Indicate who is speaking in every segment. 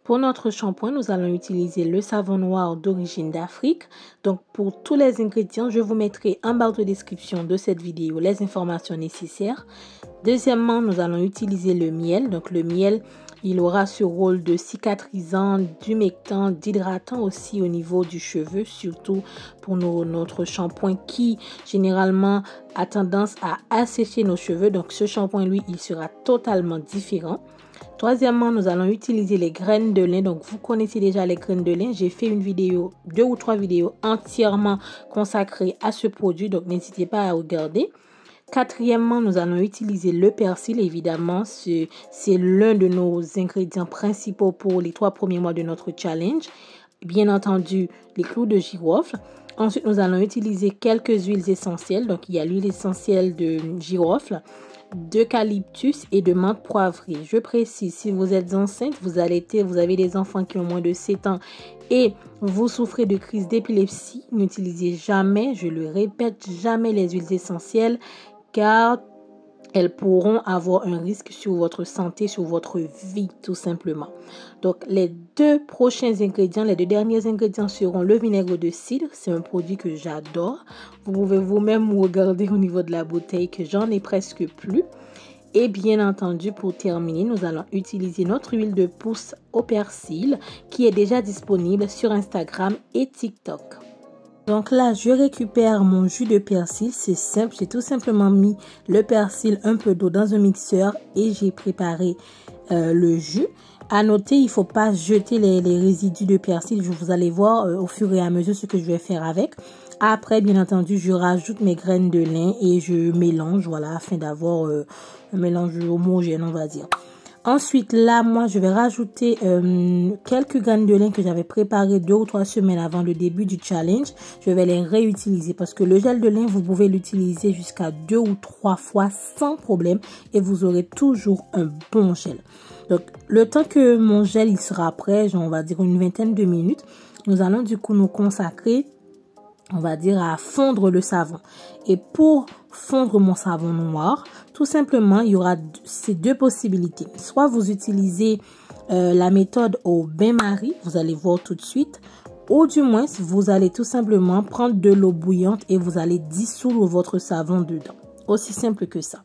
Speaker 1: Pour notre shampoing, nous allons utiliser le savon noir d'origine d'Afrique. Donc, pour tous les ingrédients, je vous mettrai en barre de description de cette vidéo les informations nécessaires. Deuxièmement, nous allons utiliser le miel. Donc, le miel, il aura ce rôle de cicatrisant, d'humectant, d'hydratant aussi au niveau du cheveu, surtout pour notre shampoing qui, généralement, a tendance à assécher nos cheveux. Donc, ce shampoing, lui, il sera totalement différent. Troisièmement, nous allons utiliser les graines de lin. Donc, vous connaissez déjà les graines de lin. J'ai fait une vidéo, 2 ou 3 vidéos entièrement consacrées à ce produit. Donc, n'hésitez pas à regarder. Quatrièmement, nous allons utiliser le persil. Évidemment, c'est l'un de nos ingrédients principaux pour les 3 premiers mois de notre challenge. Bien entendu, les clous de girofle. Ensuite, nous allons utiliser quelques huiles essentielles. Donc, il y a l'huile essentielle de girofle, d'eucalyptus et de menthe poivrée. Je précise, si vous êtes enceinte, vous allaitez, vous avez des enfants qui ont moins de 7 ans et vous souffrez de crise d'épilepsie, n'utilisez jamais, je le répète, jamais les huiles essentielles car elles pourront avoir un risque sur votre santé, sur votre vie, tout simplement. Donc, les 2 prochains ingrédients, les 2 derniers ingrédients seront le vinaigre de cidre. C'est un produit que j'adore. Vous pouvez vous-même regarder au niveau de la bouteille que j'en ai presque plus. Et bien entendu, pour terminer, nous allons utiliser notre huile de pousse au persil qui est déjà disponible sur Instagram et TikTok. Donc là, je récupère mon jus de persil, c'est simple, j'ai tout simplement mis le persil, un peu d'eau dans un mixeur et j'ai préparé le jus. À noter, il ne faut pas jeter les résidus de persil, vous allez voir au fur et à mesure ce que je vais faire avec. Après, bien entendu, je rajoute mes graines de lin et je mélange, voilà, afin d'avoir un mélange homogène, on va dire. Ensuite, là, moi, je vais rajouter quelques graines de lin que j'avais préparées 2 ou 3 semaines avant le début du challenge. Je vais les réutiliser parce que le gel de lin, vous pouvez l'utiliser jusqu'à 2 ou 3 fois sans problème et vous aurez toujours un bon gel. Donc, le temps que mon gel il sera prêt, on va dire une vingtaine de minutes, nous allons du coup nous consacrer, on va dire, à fondre le savon. Et pour fondre mon savon noir, tout simplement, il y aura ces 2 possibilités. Soit vous utilisez la méthode au bain-marie, vous allez voir tout de suite. Ou du moins, vous allez tout simplement prendre de l'eau bouillante et vous allez dissoudre votre savon dedans. Aussi simple que ça.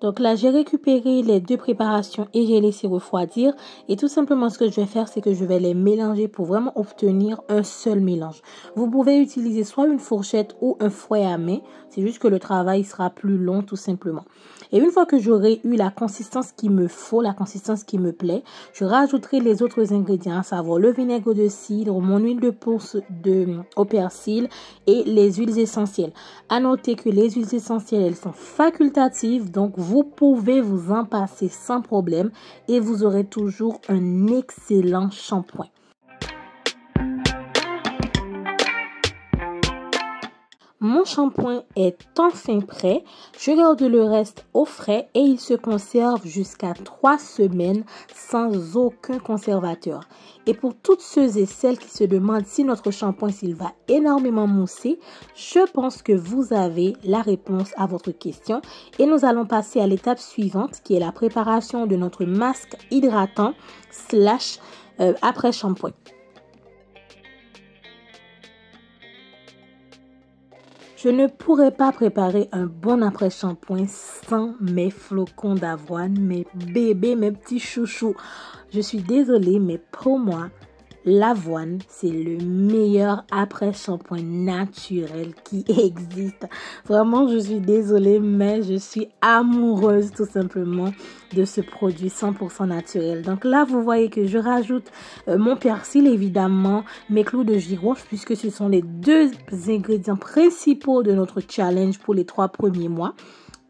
Speaker 1: Donc là, j'ai récupéré les 2 préparations et j'ai laissé refroidir. Et tout simplement, ce que je vais faire, c'est que je vais les mélanger pour vraiment obtenir un seul mélange. Vous pouvez utiliser soit une fourchette ou un fouet à main. C'est juste que le travail sera plus long, tout simplement. Et une fois que j'aurai eu la consistance qu'il me faut, la consistance qui me plaît, je rajouterai les autres ingrédients, à savoir le vinaigre de cidre, mon huile de pousse au persil et les huiles essentielles. À noter que les huiles essentielles, elles sont facultatives, donc vous pouvez vous en passer sans problème et vous aurez toujours un excellent shampoing. Mon shampoing est enfin prêt. Je garde le reste au frais et il se conserve jusqu'à 3 semaines sans aucun conservateur. Et pour toutes ceux et celles qui se demandent si notre shampoing s'il va énormément mousser, je pense que vous avez la réponse à votre question. Et nous allons passer à l'étape suivante qui est la préparation de notre masque hydratant / après shampoing. Je ne pourrais pas préparer un bon après-shampoing sans mes flocons d'avoine, mes bébés, mes petits chouchous. Je suis désolée, mais pour moi, l'avoine, c'est le meilleur après-shampoing naturel qui existe. Vraiment, je suis désolée, mais je suis amoureuse tout simplement de ce produit 100% naturel. Donc là, vous voyez que je rajoute mon persil, évidemment, mes clous de girofle, puisque ce sont les 2 ingrédients principaux de notre challenge pour les 3 premiers mois.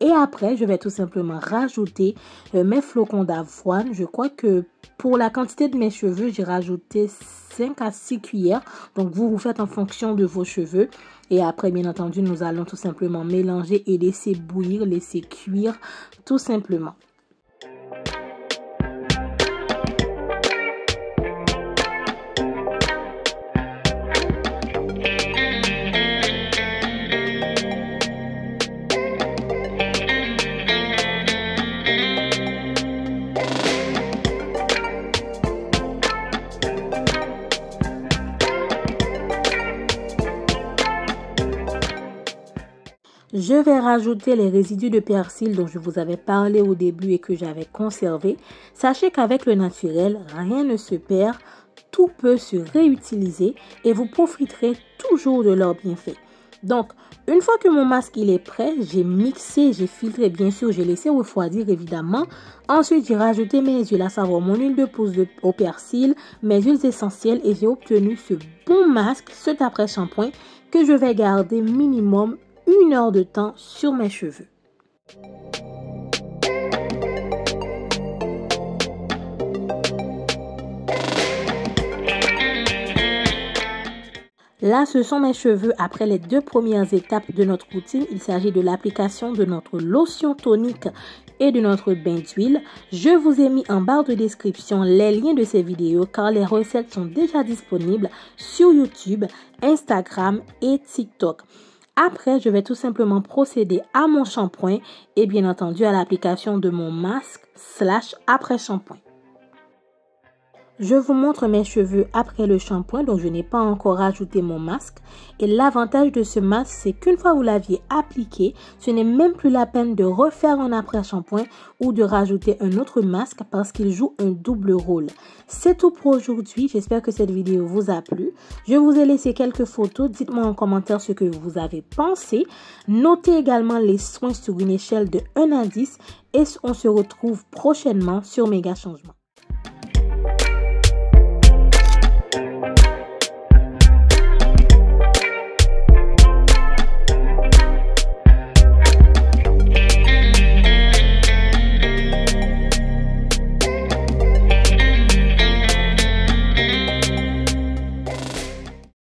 Speaker 1: Et après, je vais tout simplement rajouter mes flocons d'avoine. Je crois que pour la quantité de mes cheveux, j'ai rajouté 5 à 6 cuillères. Donc, vous faites en fonction de vos cheveux. Et après, bien entendu, nous allons tout simplement mélanger et laisser bouillir, laisser cuire tout simplement. Je vais rajouter les résidus de persil dont je vous avais parlé au début et que j'avais conservé. Sachez qu'avec le naturel, rien ne se perd, tout peut se réutiliser et vous profiterez toujours de leurs bienfaits. Donc, une fois que mon masque il est prêt, j'ai mixé, j'ai filtré, bien sûr, j'ai laissé refroidir évidemment. Ensuite, j'ai rajouté mes huiles, à savoir mon huile de pousse au persil, mes huiles essentielles et j'ai obtenu ce bon masque, cet après-shampoing que je vais garder minimum 1 heure de temps sur mes cheveux. Là, ce sont mes cheveux après les 2 premières étapes de notre routine. Il s'agit de l'application de notre lotion tonique et de notre bain d'huile. Je vous ai mis en barre de description les liens de ces vidéos car les recettes sont déjà disponibles sur YouTube, Instagram et TikTok. Après, je vais tout simplement procéder à mon shampoing et bien entendu à l'application de mon masque / après shampoing. Je vous montre mes cheveux après le shampoing, donc je n'ai pas encore ajouté mon masque. Et l'avantage de ce masque, c'est qu'une fois vous l'aviez appliqué, ce n'est même plus la peine de refaire un après-shampoing ou de rajouter un autre masque parce qu'il joue un double rôle. C'est tout pour aujourd'hui. J'espère que cette vidéo vous a plu. Je vous ai laissé quelques photos. Dites-moi en commentaire ce que vous avez pensé. Notez également les soins sur une échelle de 1 à 10 et on se retrouve prochainement sur Méga Changement.